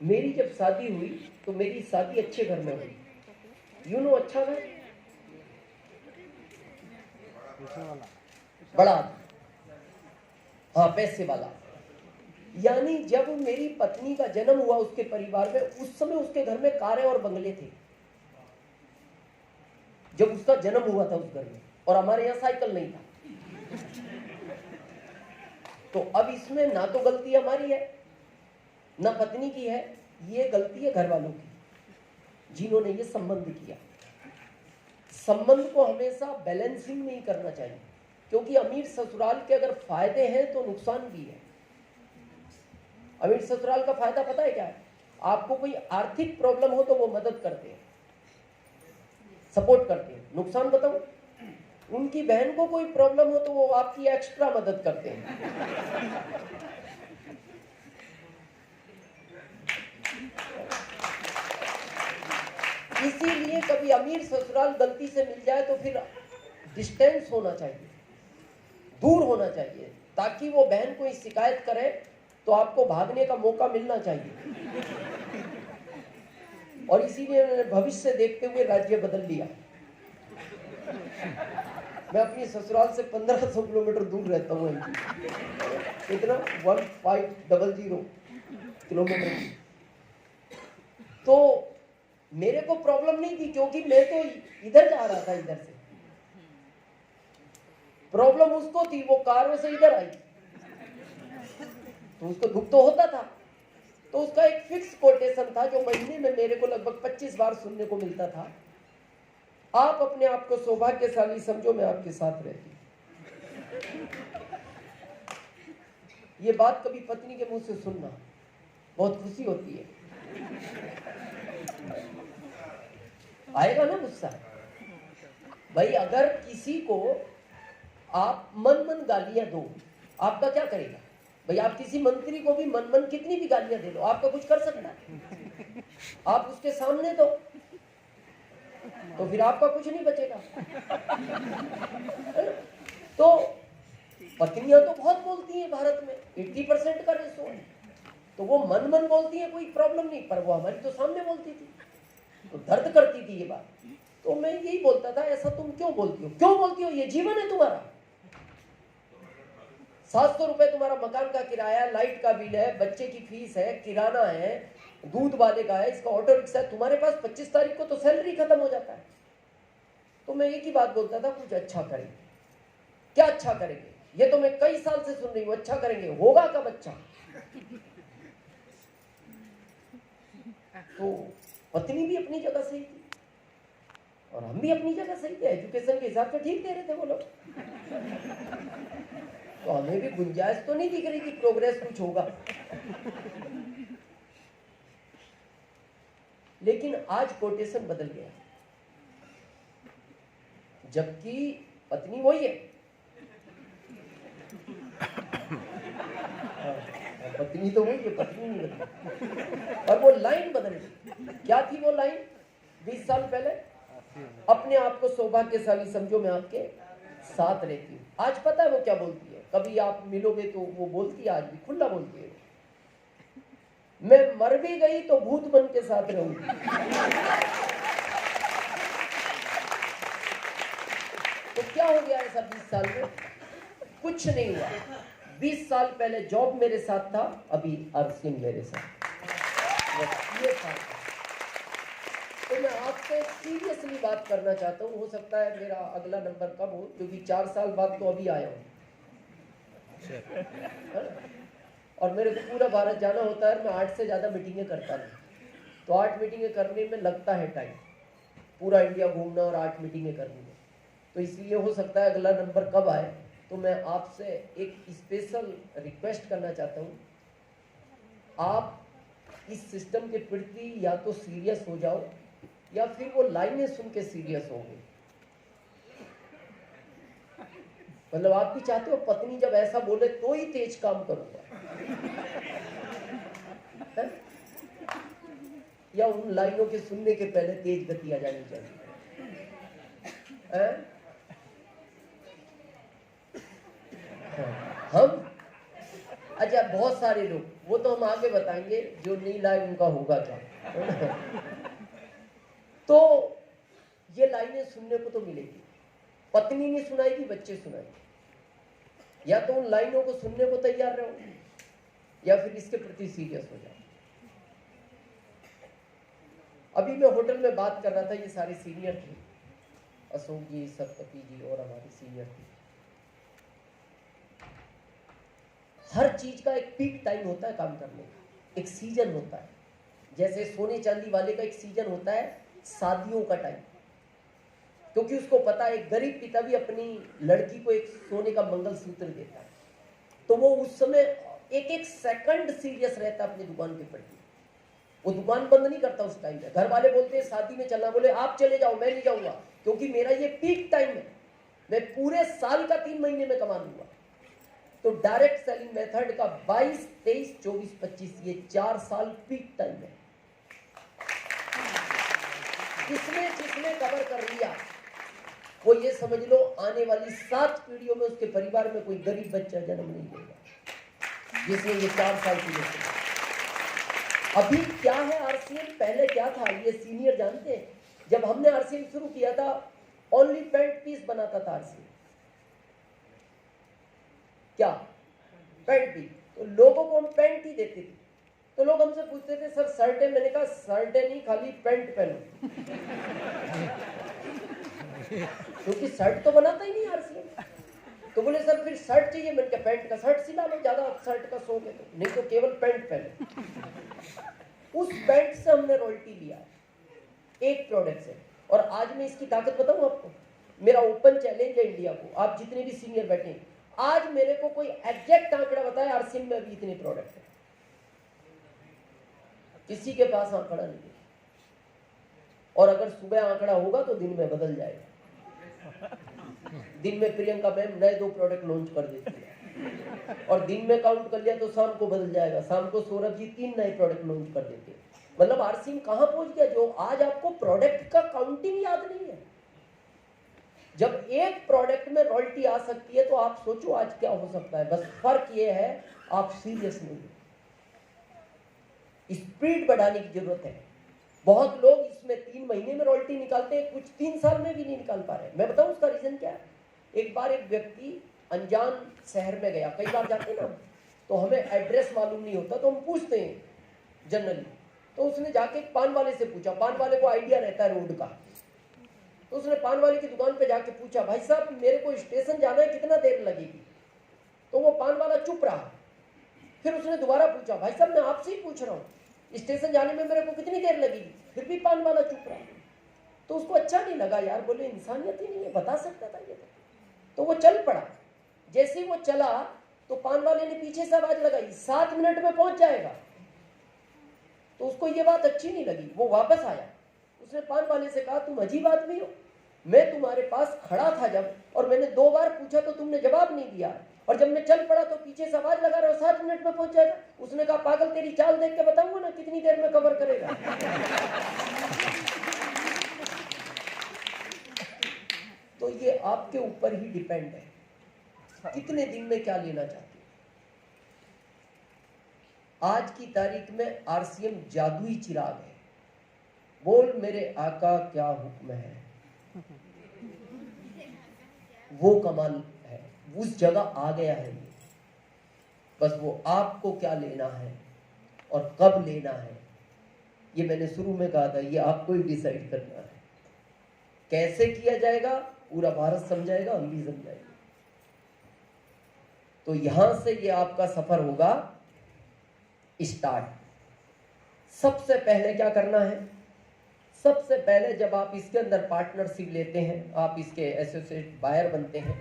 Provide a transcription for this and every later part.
मेरी जब शादी हुई तो मेरी शादी अच्छे घर में हुई। अच्छा घर, बड़ा, हाँ पैसे वाला। यानी जब मेरी पत्नी का जन्म हुआ उसके परिवार में, उस समय उसके घर में कारें और बंगले थे जब उसका जन्म हुआ था उस घर में, और हमारे यहाँ साइकिल नहीं था। तो अब इसमें ना तो गलती हमारी है ना पत्नी की है, ये गलती है घर वालों की जिन्होंने ये संबंध किया। संबंध को हमेशा बैलेंसिंग नहीं करना चाहिए, क्योंकि अमीर ससुराल के अगर फायदे हैं तो नुकसान भी है। अमीर ससुराल का फायदा पता है क्या है? आपको कोई आर्थिक प्रॉब्लम हो तो वो मदद करते हैं, सपोर्ट करते हैं। नुकसान बताओ, उनकी बहन को कोई प्रॉब्लम हो तो वो आपकी एक्स्ट्रा मदद करते हैं। इसीलिए कभी अमीर ससुराल गलती से मिल जाए तो फिर डिस्टेंस होना चाहिए, दूर होना चाहिए, ताकि वो बहन कोई शिकायत करे तो आपको भागने का मौका मिलना चाहिए। और इसीलिए मैंने भविष्य देखते हुए राज्य बदल लिया। मैं अपनी ससुराल से 1500 किलोमीटर दूर रहता हूँ। कितना? 1500 किलोमीटर। तो मेरे को प्रॉब्लम नहीं थी, क्योंकि मैं तो इधर जा रहा था। इधर से प्रॉब्लम उसको थी, वो कारों से इधर आई तो उसको दुख तो होता था। तो उसका एक फिक्स कोटेशन था जो महीने में मेरे को लगभग 25 बार सुनने को मिलता था। आप अपने आप को सौभाग्यशाली समझो, मैं आपके साथ रहती हूं। ये बात कभी पत्नी के मुंह से सुनना, बहुत खुशी होती है। आएगा ना गुस्सा? भाई अगर किसी को आप मन मन गालियां दो, आपका क्या करेगा? भाई आप किसी मंत्री को भी मन मन कितनी भी गालियां दे लो, आपका कुछ कर सकता है? आप उसके सामने तो फिर आपका कुछ नहीं बचेगा। तो पत्नियां तो बहुत बोलती हैं भारत में, 80% का रेशो है। तो वो मन मन बोलती है, कोई प्रॉब्लम नहीं, पर वो हमारी तो सामने बोलती थी तो दर्द करती थी ये बात। तो मैं यही बोलता था, ऐसा तुम क्यों बोलती हो? क्यों बोलती हो? ये जीवन है तुम्हारा। 700 रुपए तुम्हारा मकान का किराया, लाइट का बिल है, बच्चे की फीस है, किराना है, दूध वाले का है, इसका ऑटो रिक्शा है। तुम्हारे पास 25 तारीख को तो सैलरी खत्म हो जाता है। तो मैं एक ही बात बोलता था, कुछ अच्छा करेंगे। क्या अच्छा करेंगे? ये तो मैं कई साल से सुन रही हूँ, अच्छा करेंगे। होगा कब अच्छा? तो पत्नी भी अपनी जगह सही थी और हम भी अपनी जगह सही थे। एजुकेशन के हिसाब से ठीक दे रहे थे वो लोग। तो हमें भी गुंजाइश तो नहीं दिख रही कि प्रोग्रेस कुछ होगा। लेकिन आज कोटेशन बदल गया, जबकि पत्नी वही है। पत्नी तो वही है, पत्नी नहीं बदली, और वो लाइन बदल गई। क्या थी वो लाइन 20 साल पहले? अपने आप को सौभाग्यशाली समझो, मैं आपके साथ रहती हूँ। आज पता है वो क्या बोलती है? कभी आप मिलोगे तो वो बोलती है, आज भी खुला बोलती है, मैं मर भी गई तो भूत बन के साथ रहूंगी। तो क्या हो गया ऐसा 20 साल में? कुछ नहीं हुआ। 20 साल पहले जॉब मेरे साथ था, अभी अर्थिंग मेरे साथ। ये था। तो मैं आपसे सीरियसली बात करना चाहता हूँ। हो सकता है मेरा अगला नंबर कब हो, क्योंकि 4 साल बाद तो अभी आया हूँ और मेरे को पूरा भारत जाना होता है। मैं 8 से ज़्यादा मीटिंगें करता नहीं, तो 8 मीटिंगें करने में लगता है टाइम, पूरा इंडिया घूमना और 8 मीटिंगें करने में। तो इसलिए हो सकता है अगला नंबर कब आए। तो मैं आपसे एक स्पेशल रिक्वेस्ट करना चाहता हूँ, आप इस सिस्टम के प्रति या तो सीरियस हो जाओ या फिर वो लाइनें सुन के सीरियस होंगे। मतलब आप भी चाहते हो पत्नी जब ऐसा बोले तो ही तेज काम करूंगा, या उन लाइनों के सुनने के पहले तेज गति आ जानी चाहिए? हम अच्छा, बहुत सारे लोग, वो तो हम आगे बताएंगे, जो नहीं लाए उनका होगा क्या। तो ये लाइनें सुनने को तो मिलेगी, पत्नी नहीं सुनाएगी, बच्चे सुनाएंगे। या तो उन लाइनों को सुनने को तैयार रहो या फिर इसके प्रति सीरियस हो जाओ। अभी मैं होटल में बात कर रहा था, ये सारे सीनियर थे, अशोक जी, सतपति जी और हमारे सीनियर थे। हर चीज का एक पीक टाइम होता है काम करने का, एक सीजन होता है। जैसे सोने चांदी वाले का एक सीजन होता है शादियों का टाइम, क्योंकि उसको पता है एक गरीब पिता भी अपनी लड़की को एक सोने का मंगलसूत्र देता है, तो वो उस समय एक एक सेकंड सीरियस रहता है अपनी दुकान के प्रति। वो दुकान बंद नहीं करता उस टाइम में। घर वाले बोलते हैं शादी में चलना, बोले आप चले जाओ, मैं नहीं जाऊंगा, क्योंकि मेरा ये पीक टाइम है, मैं पूरे साल का 3 महीने में कमा लूंगा। तो डायरेक्ट सेलिंग मेथड का 22, 23, 24, 25 ये 4 साल पीक टाइम है। जिसने कवर कर लिया वो ये समझ लो आने वाली 7 पीढ़ियों में उसके परिवार में कोई गरीब बच्चा जन्म नहीं लेगा, जिसने ये 4 साल की। अभी क्या है आरसीएम, पहले क्या था ये सीनियर जानते हैं। जब हमने आरसीएम शुरू किया था ओनली पैंट पीस बनाता था आरसीएम। क्या पैंट पीस, तो लोगों को हम पैंट ही देते थे। तो लोग हमसे पूछते थे सर शर्ट है, मैंने कहा शर्ट है नहीं, खाली पैंट पहनो, क्योंकि शर्ट तो बनाता ही नहीं आरसीएम। तो बोले सर फिर शर्ट चाहिए, मैंने कहा पैंट का शर्ट सिला लो, ज्यादा शर्ट का शौक है तो, नहीं तो केवल पैंट पहनो। उस पैंट से हमने रॉयल्टी लिया एक प्रोडक्ट से। और आज मैं इसकी ताकत बताऊं आपको, मेरा ओपन चैलेंज है इंडिया को, आप जितने भी सीनियर बैठे हैं, आज मेरे को कोई एग्जैक्ट आंकड़ा बताए आरसीएम में अभी इतने प्रोडक्ट है, किसी के पास आंकड़ा नहीं है। और अगर सुबह आंकड़ा होगा तो दिन में बदल जाएगा। दिन में प्रियंका मैम नए 2 प्रोडक्ट लॉन्च कर देती है, और दिन में काउंट कर लिया तो शाम को बदल जाएगा, शाम को सौरभ जी 3 नए प्रोडक्ट लॉन्च कर देते हैं। मतलब आरसीएम कहां पहुंच गया, जो आज आपको प्रोडक्ट का काउंटिंग याद नहीं है। जब एक प्रोडक्ट में रॉयल्टी आ सकती है तो आप सोचो आज क्या हो सकता है। बस फर्क ये है आप सीरियस नहीं, स्पीड बढ़ाने की जरूरत है। बहुत लोग इसमें 3 महीने में रॉयल्टी निकालते हैं, कुछ 3 साल में भी नहीं निकाल पा रहे। मैं बताऊं उसका रीजन क्या है। एक बार एक व्यक्ति अनजान शहर में गया, कई बार जाते ना तो हमें एड्रेस मालूम नहीं होता तो हम पूछते हैं जनरली। तो उसने जाके पान वाले से पूछा, पान वाले को आइडिया रहता है रोड का, तो उसने पान वाले की दुकान पे जाके पूछा भाई साहब मेरे को स्टेशन जाना है, कितना देर लगेगी। तो वो पान वाला चुप रहा। फिर उसने दोबारा पूछा भाई साहब मैं आपसे ही पूछ रहा हूँ स्टेशन जाने में मेरे को कितनी देर लगेगी। फिर भी पान वाला चुप रहा। तो उसको अच्छा नहीं लगा, यार बोले इंसानियत ही नहीं है, बता सकता था ये तो वो चल पड़ा। जैसे ही वो चला तो पान वाले ने पीछे से आवाज लगाई 7 मिनट में पहुंच जाएगा। तो उसको ये बात अच्छी नहीं लगी, वो वापस आया। उसने पान वाले से कहा तुम अजीब आदमी हो, मैं तुम्हारे पास खड़ा था जब, और मैंने 2 बार पूछा तो तुमने जवाब नहीं दिया, और जब मैं चल पड़ा तो पीछे से आवाज लगा रहे हो 7 मिनट में पहुंच जाएगा। उसने कहा पागल तेरी चाल देख के बताऊंगा ना कितनी देर में कवर करेगा। तो ये आपके ऊपर ही डिपेंड है कितने दिन में क्या लेना चाहते हैं। आज की तारीख में आरसीएम जादुई चिराग है। बोल मेरे आका क्या हुक्म है, वो कमाल है, उस जगह आ गया है ये। बस वो आपको क्या लेना है और कब लेना है, ये मैंने शुरू में कहा था, ये आपको ही डिसाइड करना है। कैसे किया जाएगा पूरा भारत समझाएगा, हम भी समझाएंगे। तो यहां से ये आपका सफर होगा स्टार्ट। सबसे पहले क्या करना है, सबसे पहले जब आप इसके अंदर पार्टनरशिप लेते हैं, आप इसके एसोसिएट बायर बनते हैं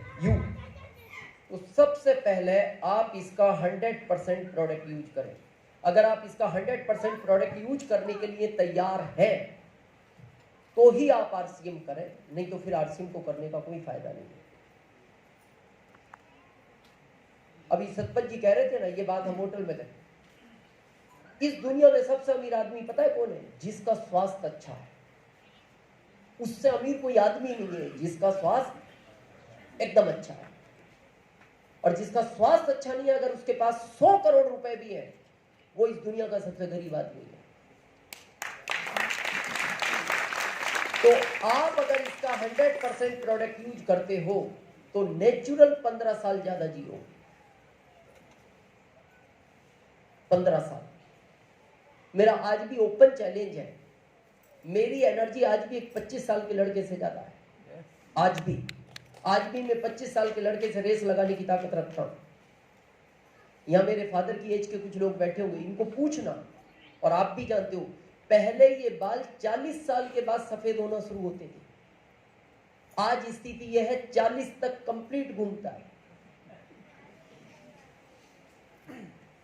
तो सबसे पहले आप इसका 100% प्रोडक्ट यूज करें। अगर आप इसका 100% प्रोडक्ट यूज करने के लिए तैयार हैं तो ही आप आरसीएम करें, नहीं तो फिर आरसीएम को करने का कोई फायदा नहीं है। अभी सतपत जी कह रहे थे ना, ये बात हम होटल में करें, इस दुनिया में सबसे अमीर आदमी पता है कौन है? जिसका स्वास्थ्य अच्छा है। उससे अमीर कोई आदमी नहीं है जिसका स्वास्थ्य एकदम अच्छा है। और जिसका स्वास्थ्य अच्छा नहीं है, अगर उसके पास 100 करोड़ रुपए भी है, वो इस दुनिया का सबसे गरीब आदमी है। तो आप अगर इसका 100% प्रोडक्ट यूज करते हो तो नेचुरल 15 साल ज्यादा जियो। 15 साल। मेरा आज भी ओपन चैलेंज है, मेरी एनर्जी आज भी एक 25 साल के लड़के से ज्यादा है। आज भी मैं 25 साल के लड़के से रेस लगाने की ताकत रखता हूं। यहां मेरे फादर की एज के कुछ लोग बैठे होंगे, इनको पूछना, और आप भी जानते हो, पहले ये बाल 40 साल के बाद सफेद होना शुरू होते थे। आज स्थिति यह है 40 तक कंप्लीट घूमता है।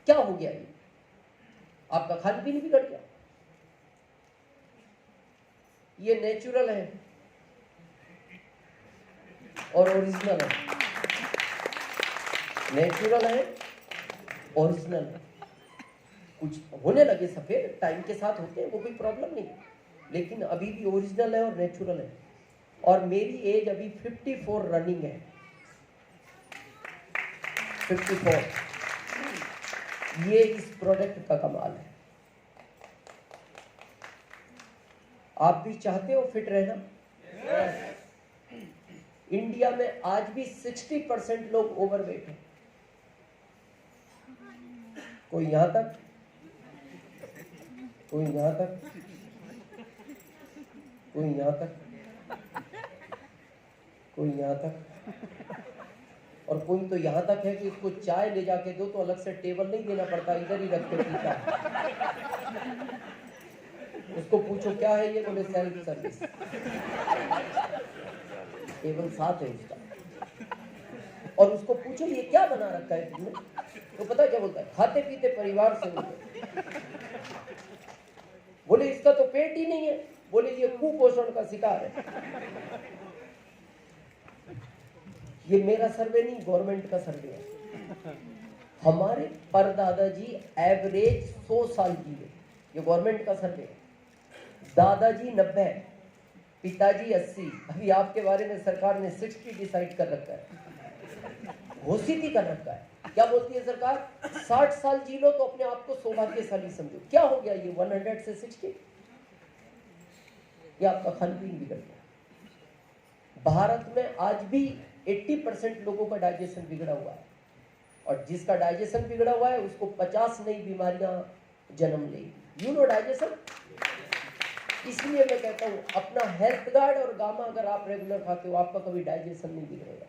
क्या हो गया? ये आपका खान पीन बिगड़ गया। ये नेचुरल है और ओरिजिनल है। नेचुरल है, ओरिजिनल है। कुछ होने लगे सफेद, टाइम के साथ होते हैं, वो कोई प्रॉब्लम नहीं, लेकिन अभी भी ओरिजिनल है और नेचुरल है। और मेरी एज अभी 54 रनिंग है। 54। ये इस प्रोडक्ट का कमाल है। आप भी चाहते हो फिट रहना? इंडिया में आज भी 60% लोग ओवरवेट हैं। कोई यहां तक, कोई यहां तक, कोई यहां तक, कोई यहां तक, और कोई तो यहां तक है कि उसको चाय ले जाके दो तो अलग से टेबल नहीं देना पड़ता, इधर ही रख के पीता है। उसको पूछो क्या है ये, बोले सेल्फ सर्विस। टेबल साथ है उसका, और उसको पूछो ये क्या बना रखा है तुमने, तो पता क्या बोलता है? खाते पीते परिवार से मिलते। बोले इसका तो पेट ही नहीं है, बोले ये कुपोषण का शिकार है। ये मेरा सर्वे नहीं, गवर्नमेंट का सर्वे है। हमारे परदादा जी एवरेज 100 साल जीवे, ये गवर्नमेंट का सर्वे है। दादाजी 90, पिताजी 80। अभी आपके बारे में सरकार ने 60 डिसाइड कर रखा है, घोषित ही कर रखा है। क्या बोलती है सरकार? 60 साल जी लो तो अपने आप को सौभाग्यशाली समझो। क्या हो गया ये 100 से 60? ये आपका खान पीन बिगड़ गया। भारत में आज भी 80% लोगों का डाइजेशन बिगड़ा हुआ है, और जिसका डाइजेशन बिगड़ा हुआ है उसको 50 नई बीमारियां जन्म लेगी। You know digestion. इसलिए मैं कहता हूं अपना हेल्थ गार्ड और गामा अगर आप रेगुलर खाते हो, आपका कभी डाइजेशन नहीं बिगड़ेगा।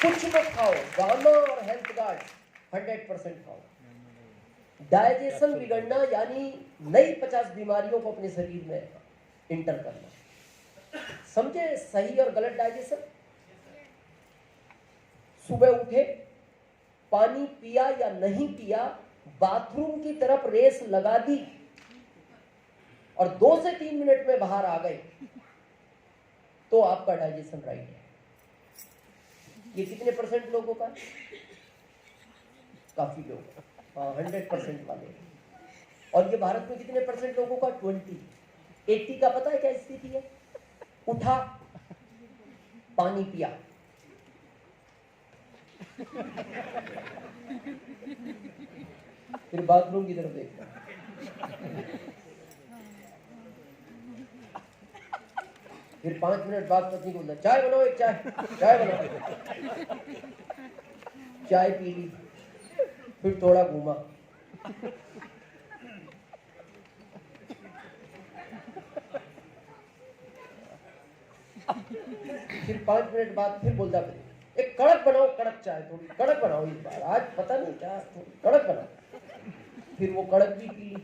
कुछ मत खाओ, गामा और हेल्थ गार्ड 100% खाओ। डाइजेशन बिगड़ना यानी नई 50 बीमारियों को अपने शरीर में इंटर करना। समझे सही और गलत डाइजेशन? सुबह उठे, पानी पिया या नहीं पिया, बाथरूम की तरफ रेस लगा दी और 2 से 3 मिनट में बाहर आ गए, तो आपका डाइजेशन राइट है। ये कितने परसेंट लोगों का? काफी लोग, 100% वाले। और ये भारत में कितने परसेंट लोगों का? 20। 80 का पता है क्या स्थिति है? उठा, पानी पिया, फिर बाथरूम की तरफ देखता, फिर 5 मिनट बाद पत्नी को बोलता चाय बनाओ, एक चाय बनाओ। चाय पी ली, फिर थोड़ा घूमा, फिर 5 मिनट बाद फिर बोलता एक कड़क बनाओ, कड़क चाय, थोड़ी कड़क बनाओ इस बार, आज पता नहीं क्या, कड़क बनाओ। फिर वो कड़क भी पी ली।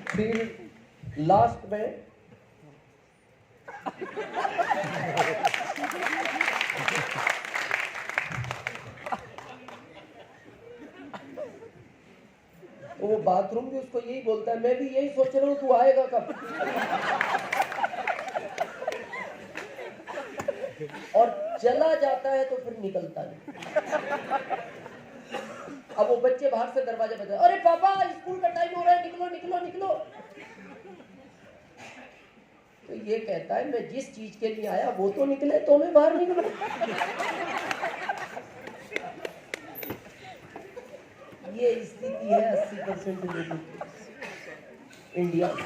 फिर लास्ट में वो बाथरूम भी उसको यही बोलता है, मैं भी यही सोच रहा हूं तू आएगा कब। और चला जाता है तो फिर निकलता नहीं। अब वो बच्चे बाहर से दरवाजा बजा, अरे पापा स्कूल का टाइम हो रहा है, निकलो निकलो निकलो। तो ये कहता है मैं जिस चीज के लिए आया वो तो निकले तो मैं बाहर निकलूं। ये स्थिति है 80% लोगों की इंडिया में।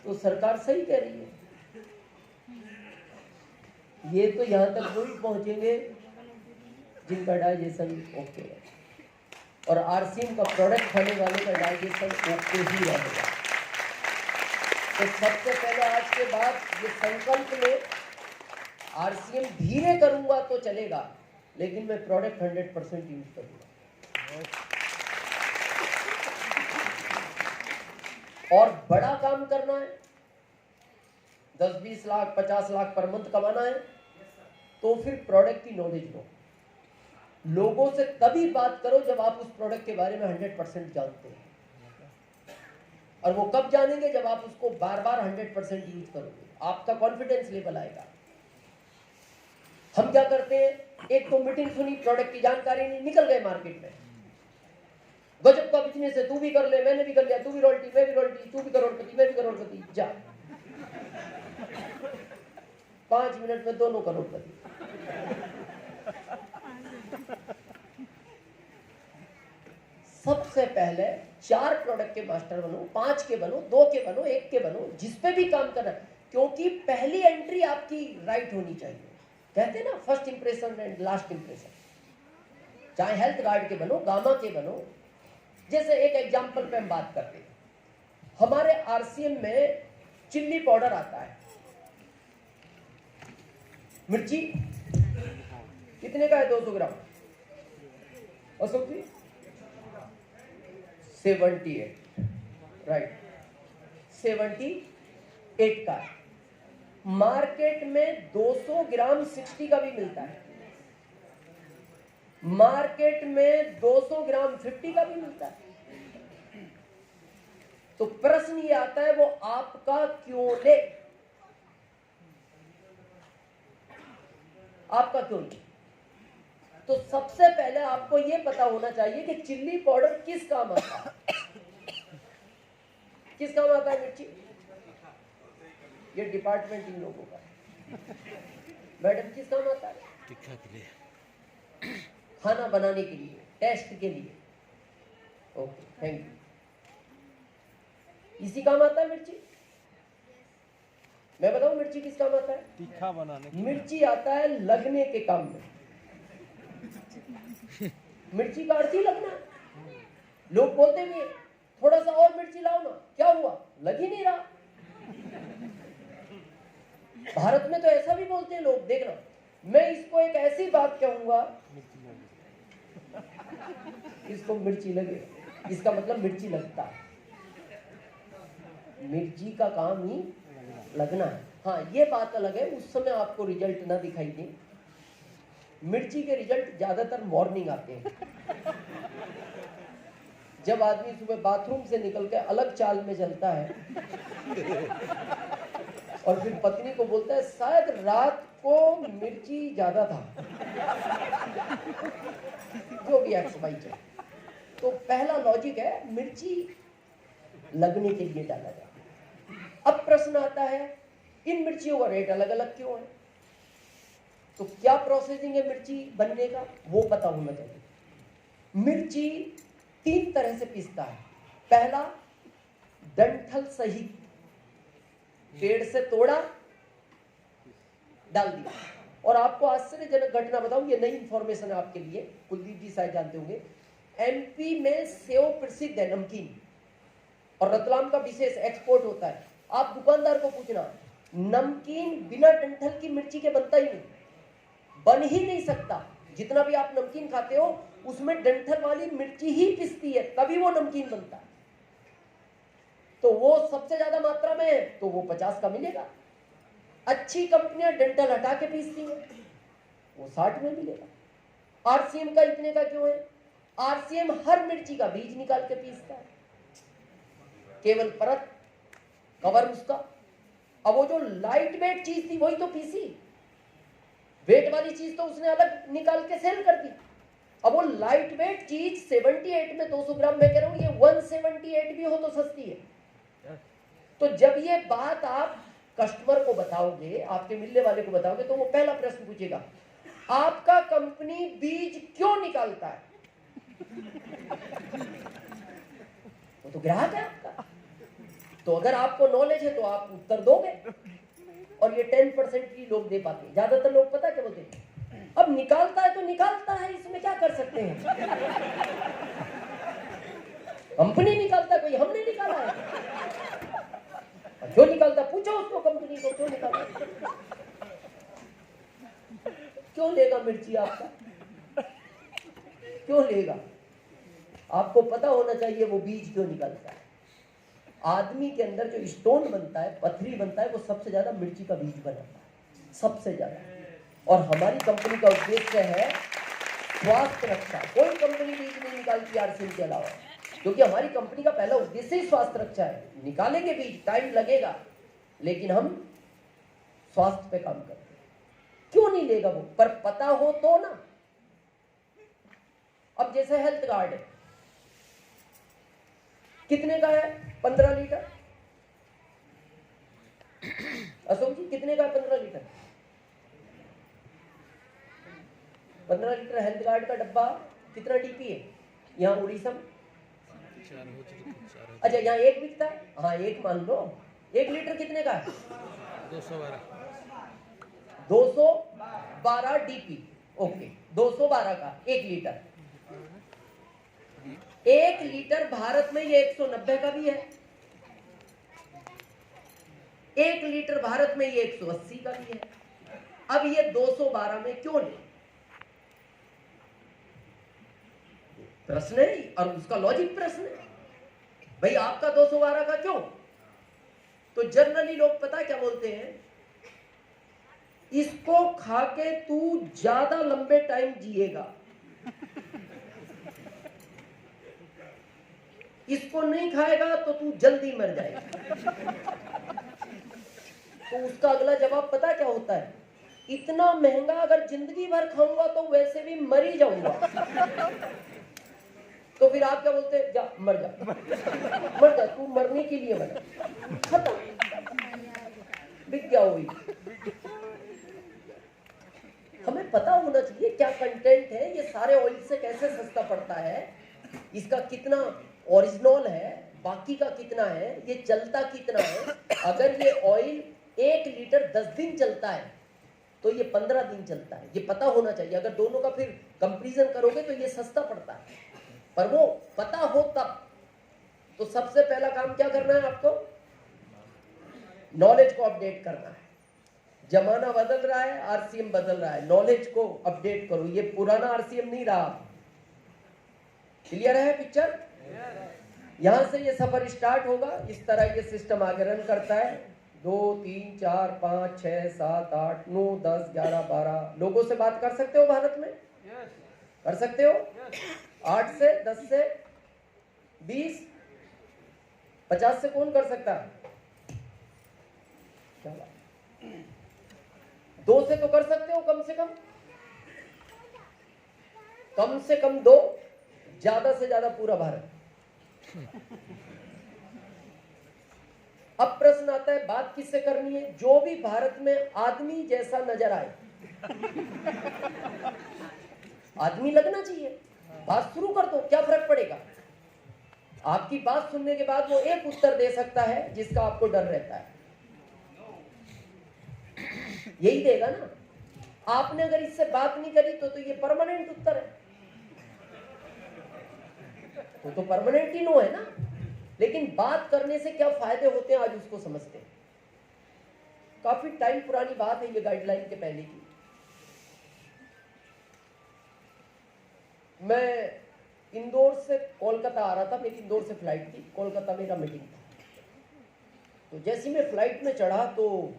तो सरकार सही कह रही है। ये तो यहां तक वही पहुंचेंगे जिनका डाइजेशन ओके है, और आरसीएम का प्रोडक्ट खाने वाले का डाइजेशन ओके ही रहेगा। तो सबसे पहले आज के बाद ये संकल्प ले, आरसीएम धीरे करूंगा तो चलेगा, लेकिन मैं प्रोडक्ट 100% यूज करूंगा। और बड़ा काम करना है, 10-20 लाख 50 लाख पर मंथ कमाना है, तो फिर प्रोडक्ट की नॉलेज लो। लोगों से तभी बात करो जब आप उस प्रोडक्ट के बारे में 100% जानते हैं। और वो कब जानेंगे? जब आप उसको बार बार 100% यूज करोगे, आपका कॉन्फिडेंस लेवल आएगा। हम क्या करते हैं, एक तो मीटिंग सुनी, प्रोडक्ट की जानकारी नहीं, निकल गए मार्केट में, गजब का बिजनेस है, तू भी कर ले, मैंने भी कर लिया, तू भी रॉयल्टी, मैं भी रॉयल्टी, तू भी करोड़पति, मैं भी करोड़पति, जा 5 मिनट में दोनों करोड़पति। सबसे पहले 4 प्रोडक्ट के मास्टर बनो, 5 के बनो, 2 के बनो, 1 के बनो, जिस पे भी काम करना, क्योंकि पहली एंट्री आपकी राइट होनी चाहिए। कहते हैं ना, first impression and last impression. चाहे हेल्थ गार्ड के बनो, गामा के बनो। जैसे एक एग्जांपल पे हम बात करते हैं, हमारे आरसीएम में चिल्ली पाउडर आता है। मिर्ची कितने का है? 200 ग्राम। अशोक जी 78, राइट, 78 का है। मार्केट में 200 ग्राम 60 का भी मिलता है, मार्केट में 200 ग्राम 50 का भी मिलता है। तो प्रश्न ये आता है, वो आपका क्यों ले? आपका क्यों ले? तो सबसे पहले आपको यह पता होना चाहिए कि चिल्ली पाउडर किस काम आता है। किस काम आता है मिर्ची? ये डिपार्टमेंट इन लोगों का है। मैडम किस काम आता है? तीखा के लिए, खाना बनाने के लिए, टेस्ट के लिए। Okay, thank you. इसी काम आता है मिर्ची? मैं बताऊं मिर्ची किस काम आता है? तीखा बनाने। मिर्ची आता है लगने के काम में। मिर्ची का अर्थ ही लगना। लोग बोलते भी थोड़ा सा और मिर्ची लाओ ना, क्या हुआ? लग ही नहीं रहा। भारत में तो ऐसा भी बोलते हैं लोग, देखना। मैं इसको एक ऐसी बात कहूंगा, इसको मिर्ची लगे, इसका मतलब मिर्ची लगता है। मिर्ची का काम ही लगना है। हाँ, ये बात अलग है, उस समय आपको रिजल्ट ना दिखाई दे। मिर्ची के रिजल्ट ज्यादातर मॉर्निंग आते हैं, जब आदमी सुबह बाथरूम से निकल के अलग चाल में चलता है और फिर पत्नी को बोलता है शायद रात को मिर्ची ज्यादा था। जो भी एक्स तो पहला लॉजिक है, मिर्ची लगने के लिए डाला जाता है। अब प्रश्न आता है, इन मिर्चियों का रेट अलग अलग क्यों है? तो क्या प्रोसेसिंग है मिर्ची बनने का, वो पता होना चाहिए। मिर्ची 3 तरह से पीसता है। पहला, डंठल सहित, पेड़ से तोड़ा, डाल दिया। और आपको आश्चर्यजनक घटना बताऊं, ये नई इंफॉर्मेशन है आपके लिए, कुलदीप जी शायद जानते होंगे। एमपी में सेव प्रसिद्ध है, नमकीन, और रतलाम का विशेष एक्सपोर्ट होता है। आप दुकानदार को पूछना, नमकीन बिना डंठल की मिर्ची के बनता ही नहीं, बन ही नहीं सकता। जितना भी आप नमकीन खाते हो उसमें डंठल वाली मिर्ची ही पिसती है, तभी वो नमकीन बनता है। तो वो सबसे ज्यादा मात्रा में है तो वो 50 का मिलेगा। अच्छी कंपनियां डंठल हटा के पीसती हैं, वो 60 में मिलेगा। आरसीएम का इतने का क्यों है? आरसीएम हर मिर्ची का बीज निकाल के पीसता है, केवल परत कवर उसका। अब वो जो लाइट वेट चीज थी वही तो पीसी, वेट वाली चीज तो उसने अलग निकाल के सेल कर दी। अब वो लाइट वेट चीज 78 में 200 ग्राम, मैं कह रहा हूं ये 178 भी हो तो सस्ती है। तो जब ये बात आप कस्टमर को बताओगे, आपके मिलने वाले को बताओगे, तो वो पहला प्रश्न पूछेगा, आपका कंपनी बीज क्यों निकालता है? वो तो ग्राहक है आपका। तो अगर आपको नॉलेज है तो आप उत्तर दोगे, और ये 10% ही लोग दे पाते हैं। ज्यादातर लोग पता क्या बोलते हैं, अब निकालता है तो निकालता है, इसमें क्या कर सकते हैं, कंपनी निकालता है, कोई हमने निकाला है। जो निकालता पूछो उसको, कंपनी को क्यों निकालता, क्यों लेगा मिर्ची आपका, क्यों लेगा? आपको पता होना चाहिए वो बीज क्यों निकलता है। आदमी के अंदर जो स्टोन बनता है, पथरी बनता है, वो सबसे ज्यादा मिर्ची का बीज बनाता है, सबसे ज्यादा। और हमारी कंपनी का उद्देश्य है स्वास्थ्य रक्षा। कोई कंपनी बीज नहीं निकालती आरसीएम के अलावा, क्योंकि हमारी कंपनी का पहला उद्देश्य ही स्वास्थ्य रक्षा है। निकालेंगे बीज, टाइम लगेगा, लेकिन हम स्वास्थ्य पे काम करते हैं। क्यों नहीं लेगा वो, पर पता हो तो ना। अब जैसे हेल्थ कार्ड है, कितने का है? 15 लीटर। अशोक जी कितने का है 15 लीटर? 15 लीटर हेल्थ कार्ड का डब्बा कितना डीपी है? यहाँ उड़ीसा में अच्छा, यहाँ एक बिकता है, हाँ एक मान लो। 1 लीटर कितने का है? 212 डीपी। ओके, 212 का 1 लीटर। 1 लीटर भारत में ये 190 का भी है, 1 लीटर भारत में ये 180 का भी है। अब ये 212 में क्यों नहीं? प्रश्न है, और उसका लॉजिक प्रश्न है, भाई आपका 212 का क्यों? तो जनरली लोग पता क्या बोलते हैं, इसको खाके तू ज्यादा लंबे टाइम जिएगा, इसको नहीं खाएगा तो तू जल्दी मर जाएगा। तो उसका अगला जवाब पता क्या होता है, इतना महंगा अगर जिंदगी भर खाऊंगा तो वैसे भी मर ही जाऊंगा। तो फिर आप क्या बोलते हैं, जा मर जा, मर जा, तू मरने के लिए बना, खत्म, बिक गया हुई। हमें पता होना चाहिए क्या कंटेंट है, ये सारे ऑयल से कैसे सस्ता पड़ता है, इसका कितना ओरिजिनल है, बाकी का कितना है, ये चलता कितना है। अगर ये ऑयल 1 लीटर 10 दिन चलता है तो ये 15 दिन चलता है, ये पता होना चाहिए। अगर दोनों का फिर कंपैरिजन करोगे तो ये सस्ता पड़ता है, पर वो पता हो तब। तो सबसे पहला काम क्या करना है आपको, नॉलेज को अपडेट करना है। जमाना बदल रहा है, आरसीएम बदल रहा है, नॉलेज को अपडेट करो। ये पुराना आरसीएम नहीं रहा। क्लियर है पिक्चर? यहां से ये सफर स्टार्ट होगा, इस तरह ये सिस्टम आगे रन करता है। 2 3 4 5 6 7 8 9 10 11 12 लोगों से बात कर सकते हो भारत में? कर सकते हो? 8 से 10 से 20 50 से कौन कर सकता है? क्या बात, 2 से तो कर सकते हो, कम से कम 2, ज्यादा से ज्यादा पूरा भारत। अब प्रश्न आता है, बात किससे करनी है? जो भी भारत में आदमी जैसा नजर आए, आदमी लगना चाहिए। बात शुरू कर दो, क्या फर्क पड़ेगा? आपकी बात सुनने के बाद वो एक उत्तर दे सकता है जिसका आपको डर रहता है, यही देगा ना। आपने अगर इससे बात नहीं करी तो ये परमानेंट उत्तर है, तो परमानेंट ही नो है ना। लेकिन बात करने से क्या फायदे होते हैं, आज उसको समझते हैं। काफी टाइम पुरानी बात है, ये गाइडलाइन के पहले की। मैं इंदौर से कोलकाता आ रहा था, मेरी इंदौर से फ्लाइट थी, कोलकाता मेरा मीटिंग था। तो जैसे मैं फ्लाइट में चढ़ा तो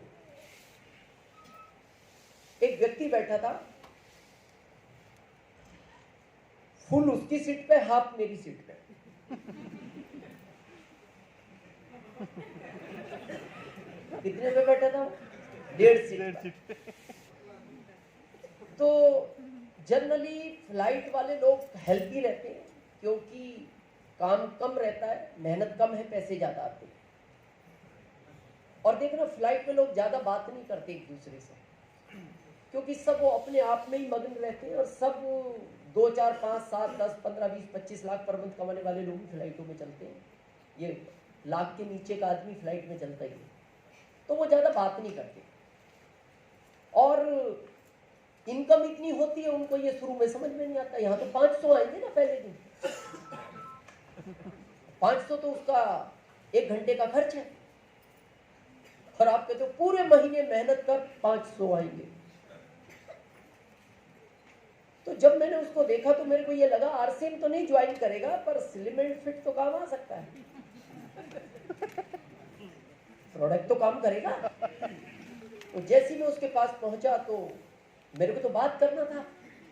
एक व्यक्ति बैठा था, फुल उसकी सीट पे, हाफ मेरी सीट पे। कितने पे बैठा था? 1.5 सीट। तो जनरली फ्लाइट वाले लोग हेल्पी रहते हैं, क्योंकि काम कम रहता है, मेहनत कम है, पैसे ज्यादा आते हैं। और देखना फ्लाइट में लोग ज्यादा बात नहीं करते एक दूसरे से, क्योंकि सब वो अपने आप में ही मग्न रहते हैं और सब 2, 4, 5, 7, 10, 15, 20, 25 लाख पर मंथ कमाने वाले लोग भी फ्लाइटों में चलते हैं। ये लाख के नीचे का आदमी फ्लाइट में चलता ही है, तो वो ज्यादा बात नहीं करते। और इनकम इतनी होती है उनको ये शुरू में समझ में नहीं आता। यहाँ तो 500 आएंगे ना पहले दिन, 500 तो उसका 1 घंटे का खर्च है, और आप कहते हो पूरे महीने मेहनत कर 500 आएंगे। तो जब मैंने उसको देखा तो मेरे को ये लगा आरसीएम तो नहीं ज्वाइन करेगा, पर स्लिम एंड फिट तो काम आ सकता है, प्रोडक्ट तो काम करेगा। तो जैसे ही मैं उसके पास पहुंचा तो मेरे को तो बात करना था,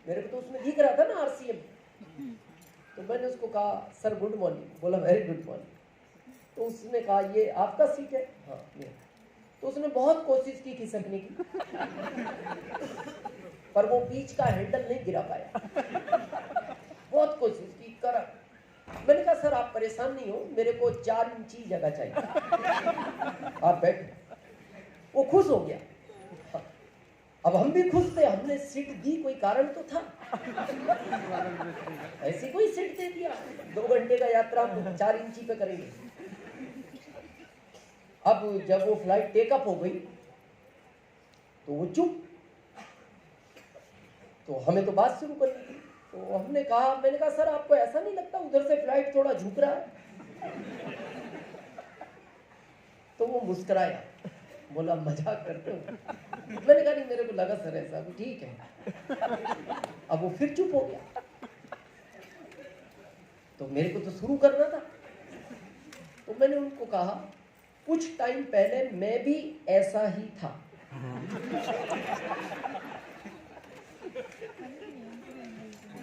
मेरे को तो उसमें दिख रहा था ना आरसीएम। तो मैंने उसको कहा सर गुड मॉर्निंग। बोला वेरी गुड मॉर्निंग। तो उसने कहा ये आपका सीट है? हाँ ये। तो उसने बहुत कोशिश की खिसकने की, पर वो बीच का हैंडल नहीं गिरा पाया। बहुत कोशिश की कर। मैंने कहा सर आप परेशान नहीं हो, मेरे को 4 इंची जगह चाहिए, आप बैठो। वो खुश हो गया। अब हम भी खुश थे, हमने सीट दी, कोई कारण तो था, ऐसी कोई सीट दे दिया। 2 घंटे का यात्रा 4 इंची पे करेंगे। अब जब वो फ्लाइट टेकअप हो गई तो वो चुप, तो हमें तो बात शुरू करनी थी। तो हमने कहा, मैंने कहा सर आपको ऐसा नहीं लगता उधर से फ्लाइट थोड़ा झुक रहा है? तो वो मुस्कुराया, बोला मजाक करते हो? मैंने कहा नहीं मेरे को लगा सर ऐसा, ठीक है। अब वो फिर चुप हो गया। तो मेरे को तो शुरू करना था। तो मैंने उनको कहा कुछ टाइम पहले मैं भी ऐसा ही था,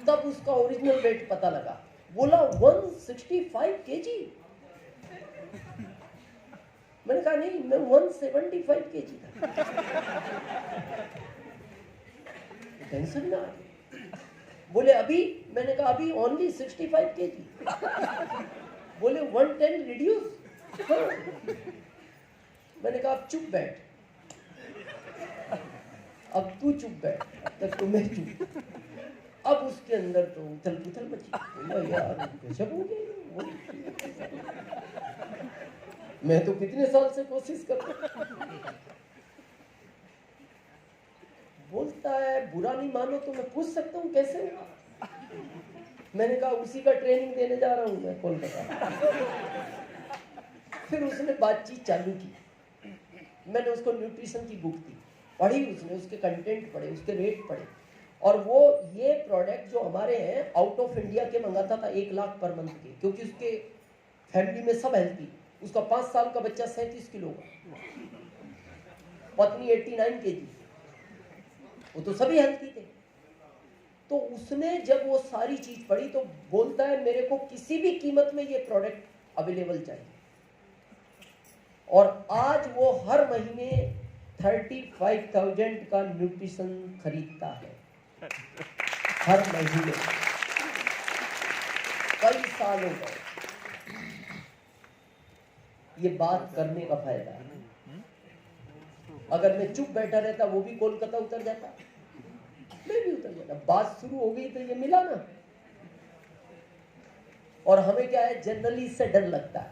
तब उसका ओरिजिनल वेट पता लगा। बोला 165 केजी। मैंने कहा नहीं मैं 175 केजी था। टेंशन ना। बोले अभी? मैंने कहा अभी ओनली 65 केजी। बोले 110 रिड्यूस। मैंने कहा अब चुप बैठ, अब तू चुप बैठ, तब तो मैं चुप। अब उसके अंदर तो उथल पुथल मची। यार गजब हो गया, मैं तो कितने साल से कोशिश कर रहा हूं। बोलता है बुरा नहीं मानो तो मैं पूछ सकता हूँ कैसे हुआ? मैंने कहा उसी का ट्रेनिंग देने जा रहा हूँ मैं कोलकाता। फिर उसने बातचीत चालू की। मैंने उसको न्यूट्रिशन की बुक दी, पढ़ी उसने, उसके कंटेंट पढ़े, उसके रेट पढ़े। और वो ये प्रोडक्ट जो हमारे हैं आउट ऑफ इंडिया के मंगाता था 1 लाख पर मंथ के, क्योंकि उसके फैमिली में सब हेल्थी। उसका 5 साल का बच्चा 37 किलो का, पत्नी 89 केजी, वो तो सभी हेल्थी थे। तो उसने जब वो सारी चीज पढ़ी तो बोलता है मेरे को किसी भी कीमत में ये प्रोडक्ट अवेलेबल चाहिए। और आज वो हर महीने 35,000 का न्यूट्रिशन खरीदता है, हर महीने, कई सालों गए। ये बात करने का फायदा है। अगर मैं चुप बैठा रहता वो भी कोलकाता उतर जाता, मैं भी उतर जाता। बात शुरू हो गई तो ये मिला ना। और हमें क्या है, जनरली इससे डर लगता है।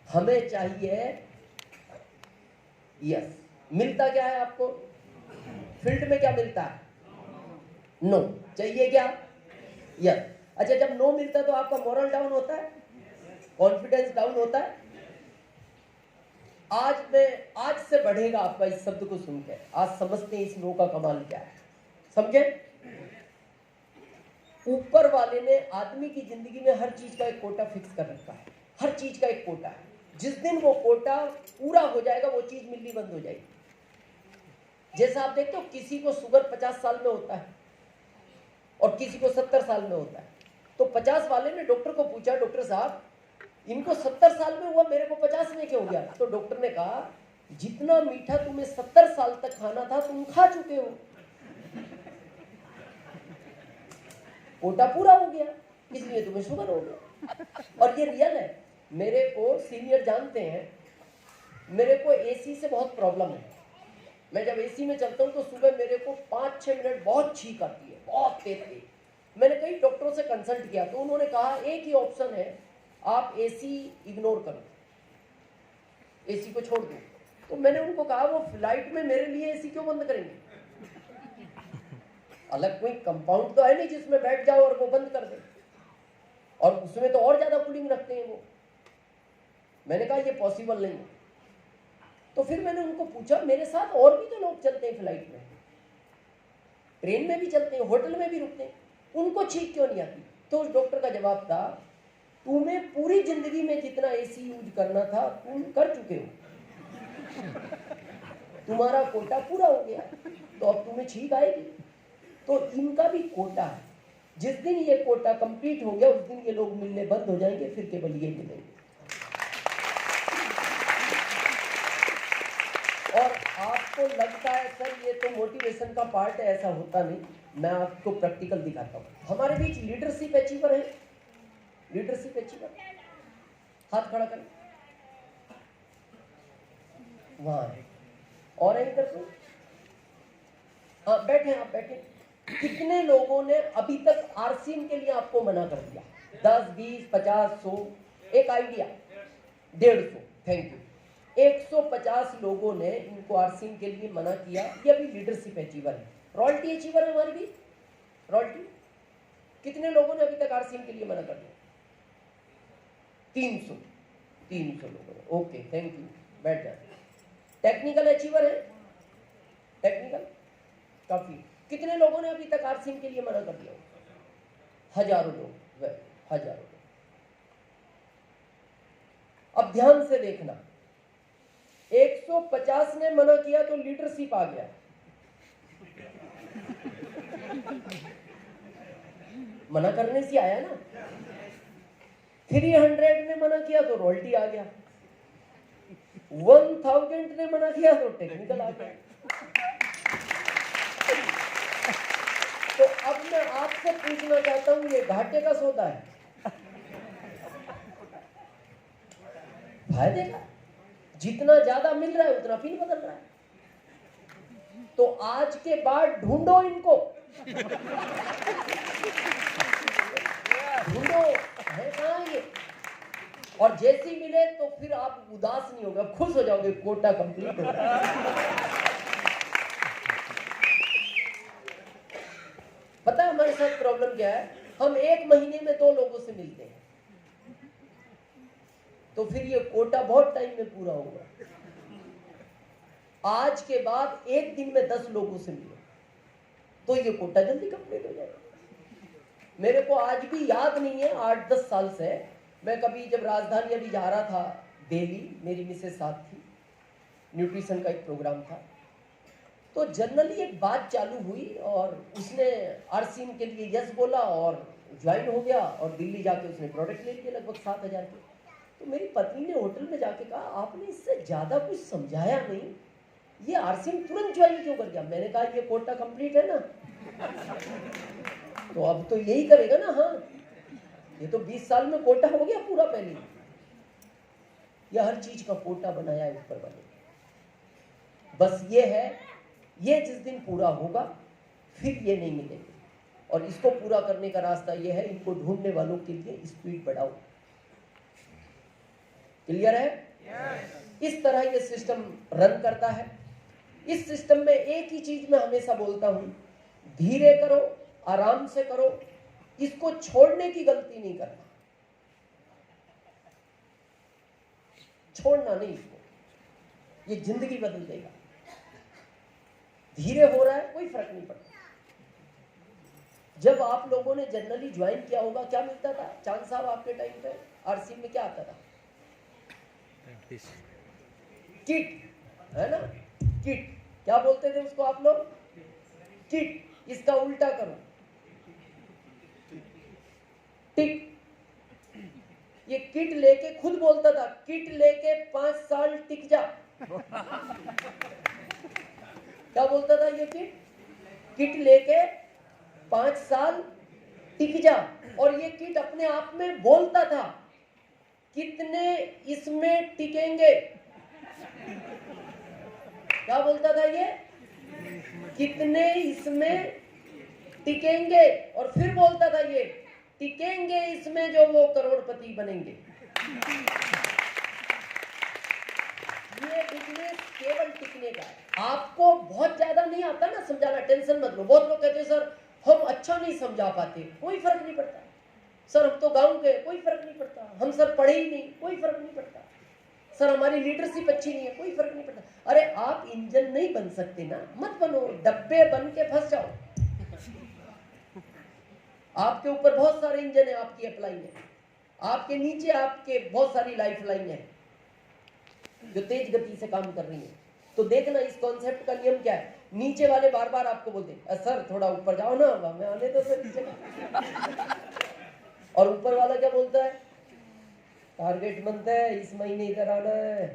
हमें चाहिए यस। मिलता क्या है आपको फील्ड में? क्या मिलता है? नो। चाहिए क्या? यस। अच्छा जब नो मिलता है तो आपका मोरल डाउन होता है, कॉन्फिडेंस डाउन होता है। आज से बढ़ेगा आपका इस शब्द को सुनकर। आज समझते हैं इस नो का कमाल क्या है, समझे? ऊपर वाले ने आदमी की जिंदगी में हर चीज का एक कोटा फिक्स कर रखा है, हर चीज का एक कोटा है। जिस दिन वो कोटा पूरा हो जाएगा वो चीज मिलनी बंद हो जाएगी। जैसा आप देखते हो किसी को शुगर 50 साल में होता है और किसी को 70 साल में होता है। तो 50 वाले ने डॉक्टर को पूछा, डॉक्टर साहब इनको 70 साल में हुआ, मेरे को 50 में क्यों हो गया? तो डॉक्टर ने कहा जितना मीठा तुम्हें 70 साल तक खाना था तुम खा चुके हो, कोटा पूरा हो गया, इसलिए तुम्हें शुगर हो गया। और ये रियल है। मेरे को सीनियर जानते हैं, मेरे को एसी से बहुत प्रॉब्लम है। मैं जब एसी में चलता हूँ तो सुबह मेरे को 5-6 मिनट बहुत छींक आती है, बहुत तेज। मैंने कई डॉक्टरों से कंसल्ट किया तो उन्होंने कहा एक ही ऑप्शन है, आप एसी इग्नोर करो, एसी को छोड़ दो। तो मैंने उनको कहा वो फ्लाइट में मेरे लिए एसी क्यों बंद करेंगे? अलग कोई कंपाउंड तो है नहीं जिसमें बैठ जाओ और वो बंद कर दे, और उसमें तो और ज्यादा कूलिंग रखते हैं वो। मैंने कहा ये पॉसिबल नहीं है। तो फिर मैंने उनको पूछा, मेरे साथ और भी तो लोग चलते हैं फ्लाइट में, ट्रेन में भी चलते हैं, होटल में भी रुकते हैं, उनको छींक क्यों नहीं आती? तो उस डॉक्टर का जवाब था, तुम्हें पूरी जिंदगी में जितना एसी यूज करना था तुम कर चुके हो, तुम्हारा कोटा पूरा हो गया, तो अब तुम्हें छींक आएगी। तो इनका भी कोटा है, जिस दिन ये कोटा कंप्लीट हो गया उस दिन ये लोग मिलने बंद हो जाएंगे, फिर केवल ये मिलेंगे। और आपको लगता है सर ये तो मोटिवेशन का पार्ट है, ऐसा होता नहीं। मैं आपको प्रैक्टिकल दिखाता हूँ। हमारे बीच लीडरशिप अचीवर है, लीडरशिप अचीवर, हाथ खड़ा करें, वहां है। और है इधर से, हाँ बैठे, आप बैठे। कितने लोगों ने अभी तक आरसीएम के लिए आपको मना कर दिया? 10, 20, 50, 100? एक आइडिया, 150, थैंक यू। 150 लोगों ने इनको आरसीएम के लिए मना किया। ये अभी लीडरशिप अचीवर है। रॉयल्टी अचीवर है हमारी भी, रॉयल्टी। कितने लोगों ने अभी तक आरसीएम के लिए मना कर दिया? 300 लोगों ने। ओके थैंक यू, बैठ जाए। टेक्निकल अचीवर है, टेक्निकल काफी। कितने लोगों ने अभी तक आरसीएम के लिए मना कर दिया? हजारों लोग, हजारों लोग। अब ध्यान से देखना, 150 ने मना किया तो लीडरशिप आ गया, मना करने से आया ना। 300 ने मना किया तो रॉयल्टी आ गया, 1000 ने मना किया तो टेक्निकल आ गया। तो अब मैं आपसे पूछना चाहता हूं, ये घाटे का सौदा है, फायदे का? जितना ज्यादा मिल रहा है उतना पिन बदल रहा है। तो आज के बाद ढूंढो इनको, ढूंढो है कहां ये। और जैसी मिले तो फिर आप उदास नहीं होगा, खुश हो जाओगे, कोटा कंप्लीट हो गया। पता है हमारे साथ प्रॉब्लम क्या है? हम 1 महीने में 2 लोगों से मिलते हैं, तो फिर ये कोटा बहुत टाइम में पूरा होगा। आज के बाद 1 दिन में 10 लोगों से मिलो तो ये कोटा जल्दी कंप्लीट हो जाएगा। मेरे को आज भी याद नहीं है, 8-10 साल से मैं कभी जब राजधानी अभी जा रहा था दिल्ली, मेरी मिसेस साथ थी, न्यूट्रिशन का एक प्रोग्राम था, तो जनरली एक बात चालू हुई और उसने आरसीएम के लिए यस बोला और ज्वाइन हो गया, और दिल्ली जाके उसने प्रोडक्ट ले लिया लगभग 7000 के। तो मेरी पत्नी ने होटल में जाके कहा, आपने इससे ज्यादा कुछ समझाया नहीं, ये आरसीएम तुरंत ज्वाइन क्यों कर गया? मैंने कहा ये कोटा कंप्लीट है ना, तो अब तो यही करेगा ना। हाँ, ये तो 20 साल में कोटा हो गया पूरा पहले, ये हर चीज का कोटा बनाया है ऊपर वाले। बस ये है, ये जिस दिन पूरा होगा फिर ये नहीं मिलेंगे, और इसको पूरा करने का रास्ता ये है, इनको ढूंढने वालों के लिए स्पीड बढ़ाओ। क्लियर है? इस तरह ये सिस्टम रन करता है। इस सिस्टम में एक ही चीज मैं हमेशा बोलता हूं, धीरे करो, आराम से करो, इसको छोड़ने की गलती नहीं करना, छोड़ना नहीं इसको, ये जिंदगी बदल देगा। धीरे हो रहा है कोई फर्क नहीं पड़ता। जब आप लोगों ने जनरली ज्वाइन किया होगा, क्या मिलता था चांद साहब आपके टाइम पे? आरसीएम में क्या आता था? किट, है ना? किट, क्या बोलते थे उसको आप लोग? किट। इसका उल्टा करो, टिक। ये किट लेके खुद बोलता था, किट लेके 5 साल टिक जा। क्या बोलता था ये किट? किट लेके 5 साल टिक जा। और ये किट अपने आप में बोलता था कितने इसमें टिकेंगे, क्या बोलता था ये? कितने इसमें टिकेंगे, और फिर बोलता था ये टिकेंगे इसमें जो वो करोड़पति बनेंगे। ये बिजनेस केवल टिकने का है। आपको बहुत ज्यादा नहीं आता ना समझाना, टेंशन मत लो। बहुत लोग कहते हैं सर हम अच्छा नहीं समझा पाते, कोई फर्क नहीं पड़ता। सर हम तो गांव के, कोई फर्क नहीं पड़ता। हम सर पढ़े ही नहीं, कोई फर्क नहीं पड़ता। सर हमारी लीडरशिप अच्छी नहीं है, कोई फर्क नहीं पड़ता। अरे आप इंजन नहीं बन सकते ना, मत बनो, डब्बे बन के फंस जाओ। आपके ऊपर बहुत सारे इंजन है, आपकी अप्लाई है, आपके नीचे आपके बहुत सारी लाइफ लाइन है जो तेज गति से काम कर रही है। तो देखना इस कॉन्सेप्ट का नियम क्या है। नीचे वाले बार बार आपको बोलते हैं सर थोड़ा ऊपर जाओ ना, मैं आने दो सर नीचे। और ऊपर वाला क्या बोलता है? टारगेट बनता है इस महीने इधर आना है।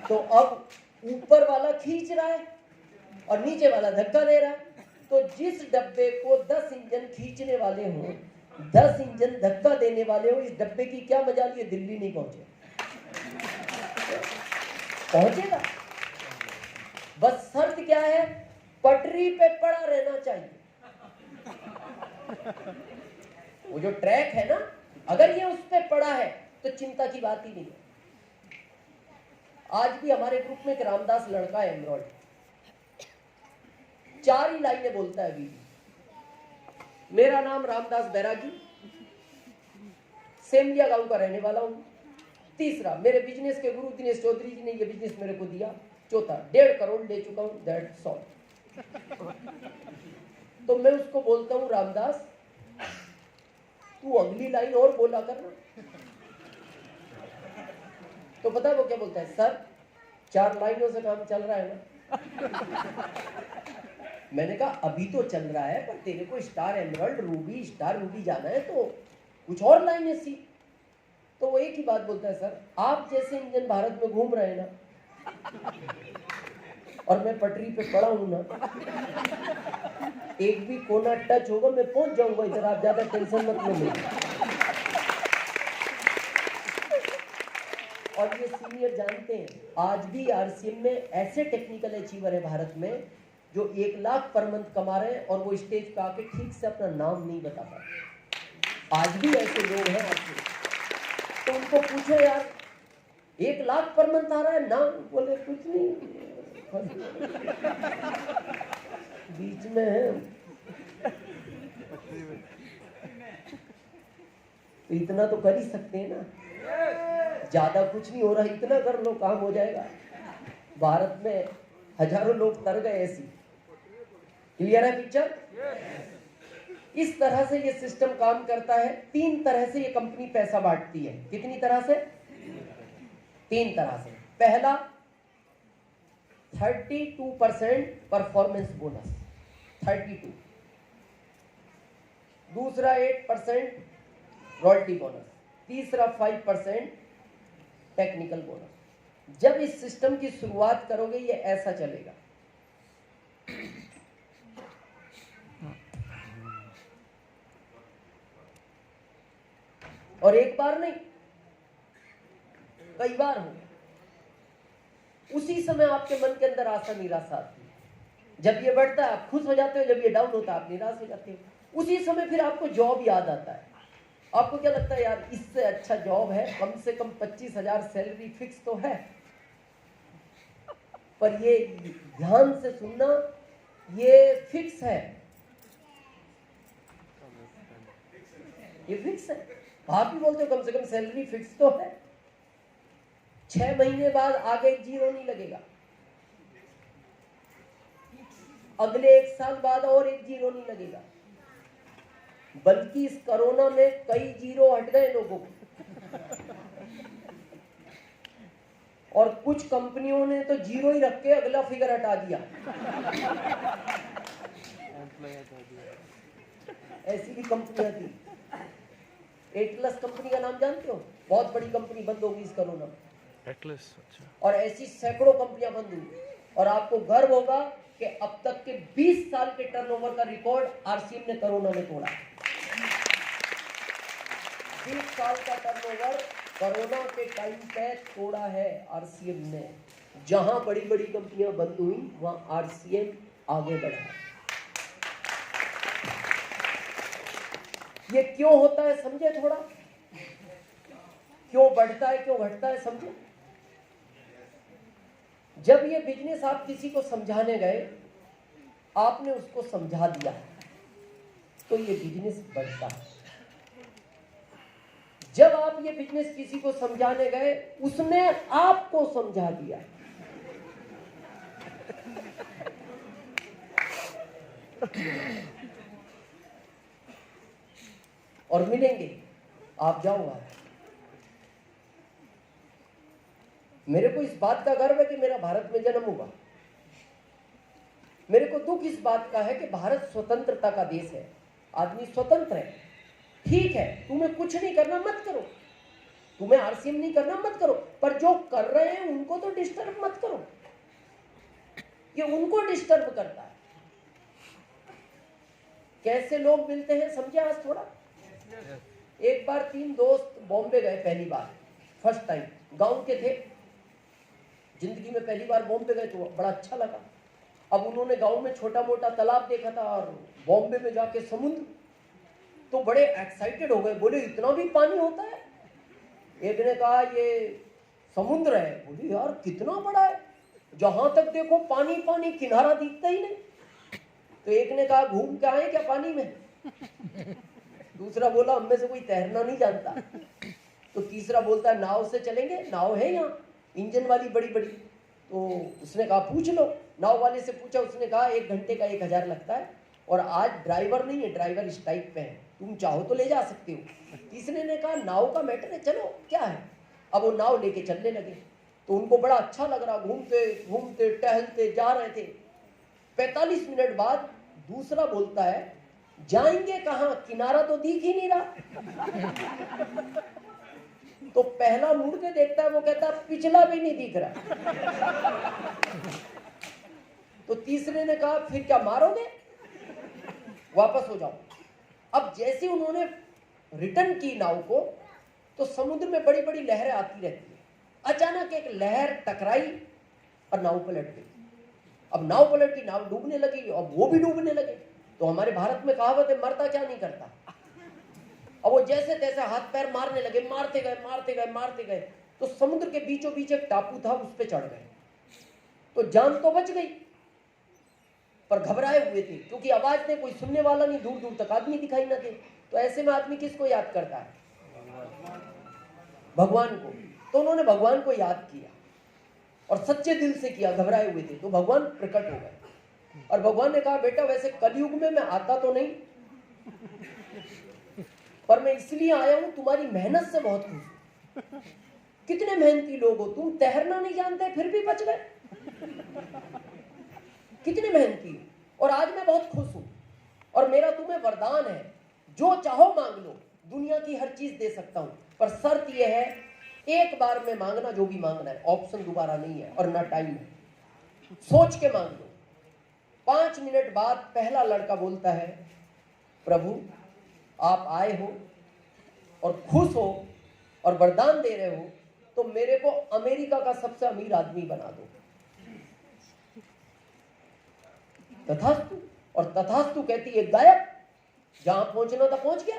तो अब ऊपर वाला खींच रहा है और नीचे वाला धक्का दे रहा है। तो जिस डब्बे को 10 इंजन खींचने वाले हों, 10 इंजन धक्का देने वाले हो, इस डब्बे की क्या मजाल, ये दिल्ली नहीं पहुंचे, पहुंचेगा। बस शर्त क्या है? पटरी पे पड़ा रहना चाहिए। वो जो ट्रैक है ना, अगर ये उस पे पड़ा है तो चिंता की बात ही नहीं है। आज भी हमारे ग्रुप में एक रामदास लड़का है, एमरोल्ड, 4 ही लाइनें बोलता है अभी। मेरा नाम रामदास बैरागी, सेमलिया गांव का रहने वाला हूं। तीसरा, मेरे बिजनेस के गुरु दिनेश चौधरी जी ने ये बिजनेस मेरे को दिया। चौथा, 1.5 करोड़ ले चुका हूं, दैट्स ऑल। तो मैं उसको बोलता हूं रामदास तू अगली लाइन और बोला करना। तो पता है वो क्या बोलता है? सर 4 लाइनों से काम चल रहा है ना। मैंने कहा अभी तो चल रहा है, पर तेरे को star emerald Ruby, star Ruby जाना है तो कुछ और लाइनें सीख। तो वो एक ही बात बोलता है, सर आप जैसे इंजन भारत में घूम रहे हैं ना, और मैं पटरी पे पड़ा हूं ना, एक भी कोना टच होगा मैं पहुंच जाऊंगा इधर, आप ज्यादा टेंशन मत लो। और ये सीनियर जानते हैं, आज भी आरसीएम में ऐसे टेक्निकल अचीवर है भारत में जो 1 लाख पर मंथ कमा रहे हैं और वो स्टेज पे आके ठीक से अपना नाम नहीं बता पाते। आज भी ऐसे लोग हैं आपके। तो उनको पूछो यार 1 लाख पर मंथ आ रहा है, नाम बोले कुछ नहीं, बीच में है। तो इतना तो कर ही सकते हैं ना, ज्यादा कुछ नहीं हो रहा, इतना कर लो काम हो जाएगा। भारत में हजारों लोग तर गए ऐसी। क्लियर है पिक्चर? इस तरह से ये सिस्टम काम करता है। 3 तरह से ये कंपनी पैसा बांटती है। कितनी तरह से? 3 तरह से। पहला 32% परफॉर्मेंस बोनस, 32। दूसरा 8% रॉयल्टी बोनस, तीसरा 5% टेक्निकल बोनस। जब इस सिस्टम की शुरुआत करोगे ये ऐसा चलेगा। और एक बार नहीं, कई बार हो। उसी समय आपके मन के अंदर आशा निराशा आती है। जब ये बढ़ता है आप खुश हो जाते हो, जब ये डाउन होता है आप निराश हो जाते हो। उसी समय फिर आपको जॉब याद आता है। आपको क्या लगता है यार इससे अच्छा जॉब है, कम से कम 25,000 सैलरी फिक्स तो है। पर ये ध्यान से सुनना, ये फिक्स है, ये फिक्स है। आप भी बोलते हो कम से कम सैलरी फिक्स तो है। 6 महीने बाद आगे 0 नहीं लगेगा, अगले 1 साल बाद और एक 0 नहीं लगेगा, बल्कि इस कोरोना में कई 0 हट गए लोगों को। और कुछ कंपनियों ने तो 0 ही रख के अगला फिगर हटा दिया। ऐसी भी कंपनियां थी। एटलस कंपनी का नाम जानते हो? बहुत बड़ी कंपनी बंद होगी इस कोरोना में। एटलस, अच्छा। और ऐसी सैकड़ों कंपनियां बंद हुई। और आपको गर्व होगा कि अब तक के 20 साल के टर्नओवर का रिकॉर्ड आरसीएम ने कोरोना में तोड़ा। 20 साल का टर्नओवर कोरोना के टाइम पे तोड़ा है आरसीएम ने। जहां बड़ी बड़ी कंपनियां बंद हुई वहां आरसीएम आगे बढ़ा। ये क्यों होता है समझे थोड़ा, क्यों बढ़ता है क्यों घटता है समझे। जब ये बिजनेस आप किसी को समझाने गए, आपने उसको समझा दिया तो ये बिजनेस बढ़ता है। जब आप ये बिजनेस किसी को समझाने गए, उसने आपको समझा दिया, और मिलेंगे आप जाओ। मेरे को इस बात का गर्व है कि मेरा भारत में जन्म हुआ। मेरे को दुख इस बात का है कि भारत स्वतंत्रता का देश है, आदमी स्वतंत्र है। ठीक है, तुम्हें कुछ नहीं करना मत करो, तुम्हें आरसीएम नहीं करना मत करो, पर जो कर रहे हैं उनको तो डिस्टर्ब मत करो, ये उनको डिस्टर्ब करता है। कैसे लोग मिलते हैं समझे आज थोड़ा। एक बार 3 दोस्त बॉम्बे गए, पहली बार, फर्स्ट टाइम, गांव के थे, जिंदगी में पहली बार बॉम्बे गए तो बड़ा अच्छा लगा। अब उन्होंने गांव में छोटा मोटा तालाब देखा था और बॉम्बे में जाके समुद्र, तो बड़े एक्साइटेड हो गए, बोले इतना भी पानी होता है। एक ने कहा ये समुद्र है, बोले यार कितना बड़ा है, जहां तक देखो पानी पानी, किनारा दिखता ही नहीं। तो एक ने कहा घूम के आए क्या पानी में। दूसरा बोला हम में से कोई तैरना नहीं जानता। तो तीसरा बोलता है नाव से चलेंगे, नाव है यहाँ इंजन वाली बड़ी बड़ी। तो उसने कहा पूछ लो, नाव वाले से पूछा, उसने कहा 1 घंटे का 1000 लगता है, और आज ड्राइवर नहीं है, ड्राइवर स्ट्राइक पे है, तुम चाहो तो ले जा सकते हो। तीसरे ने कहा नाव का मैटर है, चलो क्या है। अब वो नाव लेके चलने लगे, तो उनको बड़ा अच्छा लग रहा, घूमते घूमते टहलते जा रहे थे। 45 मिनट बाद दूसरा बोलता है जाएंगे कहाँ, किनारा तो दिख ही नहीं रहा। तो पहला मुड़ के देखता है, वो कहता है पिछला भी नहीं दिख रहा। तो तीसरे ने कहा फिर क्या मारोगे, वापस हो जाओ। अब जैसे उन्होंने रिटर्न की नाव को, तो समुद्र में बड़ी बड़ी लहरें आती रहती है। अचानक एक लहर टकराई और नाव पलट गई। अब नाव पलट गई, नाव डूबने लगी, अब वो भी डूबने लगे। तो हमारे भारत में कहावत है मरता क्या नहीं करता। अब वो जैसे तैसे हाथ पैर मारने लगे, मारते गए मारते गए मारते गए, तो समुद्र के बीचों बीच एक टापू था, उस पे चढ़ गए। तो जान तो बच गई, पर घबराए हुए थे, क्योंकि आवाज ने कोई सुनने वाला नहीं, दूर दूर तक आदमी दिखाई न दे। तो ऐसे में आदमी किसको याद करता है, भगवान को। तो उन्होंने भगवान को याद किया और सच्चे दिल से किया, घबराए हुए थे। तो भगवान प्रकट हो गए और भगवान ने कहा बेटा वैसे कलयुग में मैं आता तो नहीं, पर मैं इसलिए आया हूं, तुम्हारी मेहनत से बहुत खुश हूं। कितने मेहनती लोग हो तुम, तैरना नहीं जानते फिर भी बच गए, कितने मेहनती। और आज मैं बहुत खुश हूं, और मेरा तुम्हें वरदान है, जो चाहो मांग लो, दुनिया की हर चीज दे सकता हूं, पर शर्त यह है एक बार में मांगना जो भी मांगना है, ऑप्शन दोबारा नहीं है और ना टाइम है, सोच के मांग लो। 5 मिनट बाद पहला लड़का बोलता है प्रभु आप आए हो और खुश हो और वरदान दे रहे हो, तो मेरे को अमेरिका का सबसे अमीर आदमी बना दो। तथास्तु। और तथास्तु कहती है गायब, जहां पहुंचना था पहुंच गया।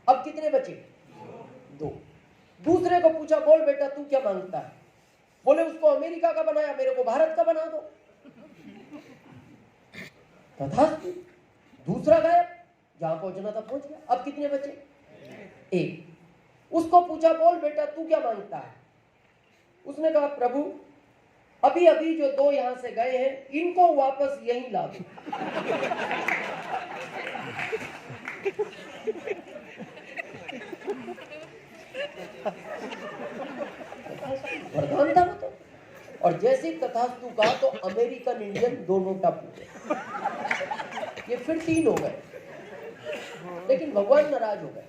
अब कितने बचे, 2। दूसरे को पूछा बोल बेटा तू क्या मांगता है, बोले उसको अमेरिका का बनाया, मेरे को भारत का बना दो। तथास्तु। दूसरा गायब, जहां पहुंचना था पहुंच गया। अब कितने बचे, 1। उसको पूछा बोल बेटा तू क्या मांगता है, उसने कहा प्रभु अभी अभी जो 2 यहां से गए हैं इनको वापस यहीं ला दो। वरदान था वो तो। और जैसे तथास्तु कहा तो अमेरिकन इंडियन दोनों टप हुए, ये फिर 3 हो गए। लेकिन भगवान नाराज हो गए।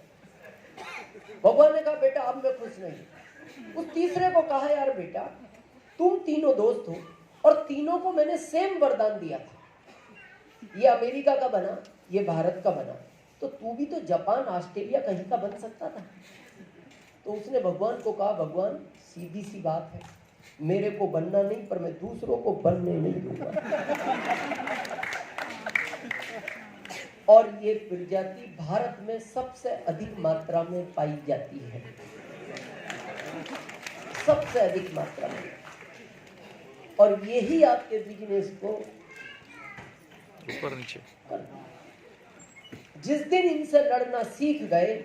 भगवान ने कहा बेटा अब मैं खुश नहीं। उस तीसरे को कहा यार बेटा तुम तीनों दोस्त हो और तीनों को मैंने सेम वरदान दिया था, ये अमेरिका का बना, ये भारत का बना, तो तू भी तो जापान ऑस्ट्रेलिया कहीं का बन सकता था। तो उसने भगवान को कहा, भगवान सीधी सी बात है, मेरे को बनना नहीं, पर मैं दूसरों को बनने नहीं दूंगा। और ये प्रजाति भारत में सबसे अधिक मात्रा में पाई जाती है, सबसे अधिक मात्रा में। और यही आपके बिजनेस को ऊपर नीचे, जिस दिन इनसे लड़ना सीख गए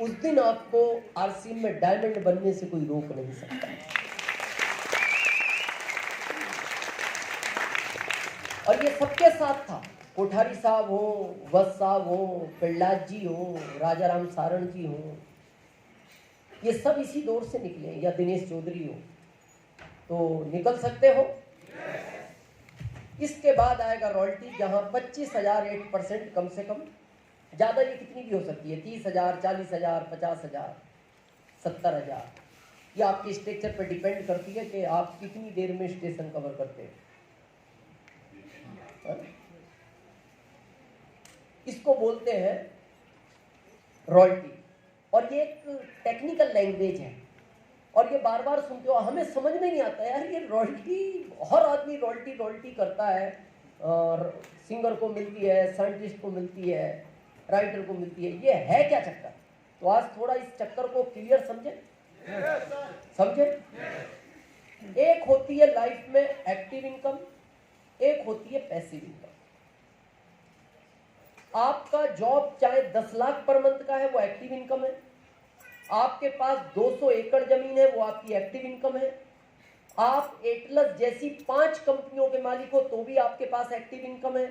उस दिन आपको आरसी में डायमंड बनने से कोई रोक नहीं सकता। और ये सबके साथ था, कोठारी साहब हो, वत्स साहब हो, प्रहलाद जी हो, राजा राम सारण जी हो, ये सब इसी दौर से निकले, या दिनेश चौधरी हो, तो निकल सकते हो। इसके बाद आएगा रॉयल्टी, जहां 25,000 8% कम से कम, ज्यादा ये कितनी भी हो सकती है, 30,000, 40,000, 50,000, 70,000, ये आपके स्ट्रक्चर पर डिपेंड करती है कि आप कितनी देर में स्टेशन कवर करते हैं। इसको बोलते हैं रॉयल्टी, और ये एक टेक्निकल लैंग्वेज है, और ये बार बार सुनते हो, हमें समझ में नहीं आता यार, ये रॉयल्टी, हर आदमी रॉयल्टी रॉयल्टी करता है, और सिंगर को मिलती है, साइंटिस्ट को मिलती है, राइटर को मिलती है, ये है क्या चक्कर? तो आज थोड़ा इस चक्कर को क्लियर समझे। एक होती है लाइफ में एक्टिव इनकम, एक होती है पैसिव इनकम। आपका जॉब चाहे 10 लाख पर मंथ का है, वो एक्टिव इनकम है। आपके पास 200 एकड़ जमीन है, वो आपकी एक्टिव इनकम है। आप एटलस जैसी 5 कंपनियों के मालिक हो, तो भी आपके पास एक्टिव इनकम है।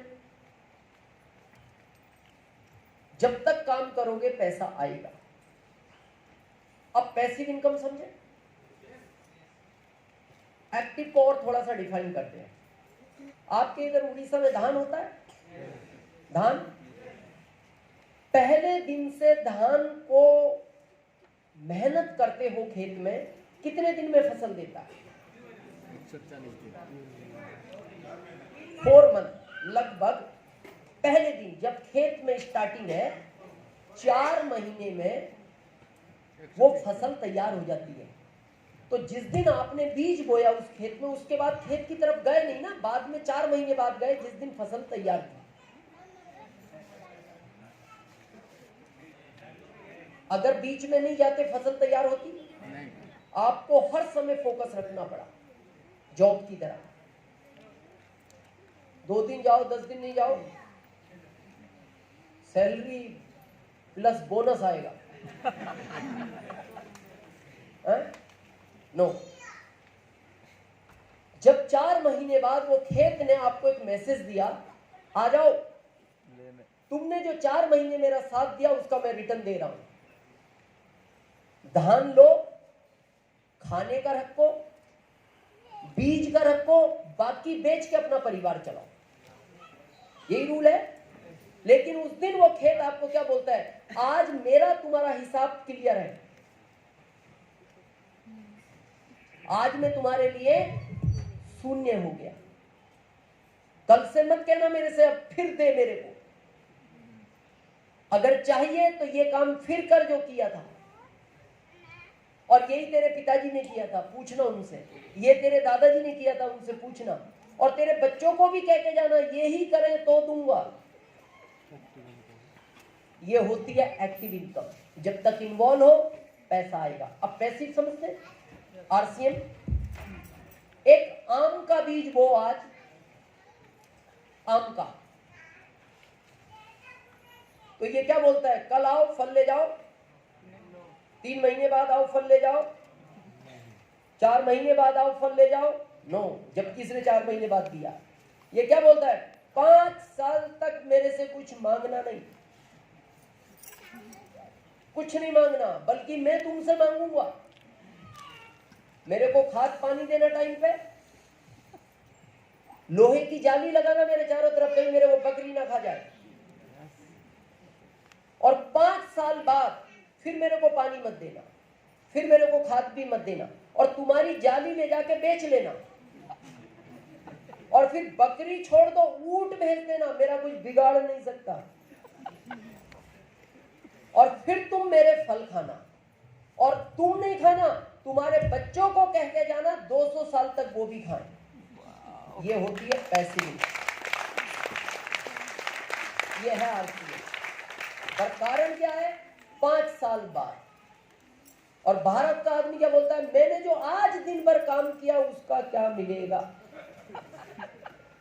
जब तक काम करोगे पैसा आएगा। अब पैसिव इनकम समझे। एक्टिव को और थोड़ा सा डिफाइन करते हैं। आपके इधर उड़ीसा में धान होता है, धान पहले दिन से धान को मेहनत करते हो खेत में, कितने दिन में फसल देता है? 4 मंथ, लगभग पहले दिन जब खेत में स्टार्टिंग है, 4 महीने में वो फसल तैयार हो जाती है। तो जिस दिन आपने बीज बोया उस खेत में, उसके बाद खेत की तरफ गए नहीं ना, बाद में 4 महीने बाद गए, जिस दिन फसल तैयार थी। अगर बीच में नहीं जाते फसल तैयार होती नहीं। आपको हर समय फोकस रखना पड़ा, जॉब की तरह। 2 दिन जाओ, 10 दिन नहीं जाओ, सैलरी प्लस बोनस आएगा। नो, जब 4 महीने बाद वो खेत ने आपको एक मैसेज दिया, आ जाओ, तुमने जो 4 महीने मेरा साथ दिया उसका मैं रिटर्न दे रहा हूं। धान लो, खाने का रखो, बीज का रखो, बाकी बेच के अपना परिवार चलाओ, यही रूल है। लेकिन उस दिन वो खेत आपको क्या बोलता है? आज मेरा तुम्हारा हिसाब क्लियर है, आज मैं तुम्हारे लिए शून्य हो गया। कल से मत कहना मेरे से अब फिर दे मेरे को, अगर चाहिए तो ये काम फिर कर जो किया था। और यही तेरे पिताजी ने किया था, पूछना उनसे। ये तेरे दादाजी ने किया था, उनसे पूछना। और तेरे बच्चों को भी कह के जाना, यही करें तो दूंगा। ये होती है एक्टिव इनकम। जब तक इन्वॉल्व हो पैसा आएगा। अब पैसिव समझते, आरसीएम। एक आम का बीज बो आज, आम का, तो ये क्या बोलता है? कल आओ फल ले जाओ, 3 महीने बाद आओ फल ले जाओ, 4 महीने बाद आओ फल ले जाओ। नो, जबकि इसने 4 महीने बाद दिया। ये क्या बोलता है? 5 साल तक मेरे से कुछ मांगना नहीं, कुछ नहीं मांगना, बल्कि मैं तुमसे मांगूंगा। मेरे को खाद पानी देना टाइम पे, लोहे की जाली लगाना मेरे चारों तरफ, कहीं मेरे वो बकरी ना खा जाए। और 5 साल बाद फिर मेरे को पानी मत देना, फिर मेरे को खाद भी मत देना, और तुम्हारी जाली ले जाके बेच लेना, और फिर बकरी छोड़ दो, ऊंट भेज देना, मेरा कुछ बिगाड़ नहीं सकता। और फिर तुम मेरे फल खाना, और तुम नहीं खाना, तुम्हारे बच्चों को कह के जाना 200 साल तक वो भी खाएं। ये होती है पैसे, ये है आरसीए। पर कारण क्या है? 5 साल बाद। और भारत का आदमी क्या बोलता है? मैंने जो आज दिन भर काम किया उसका क्या मिलेगा?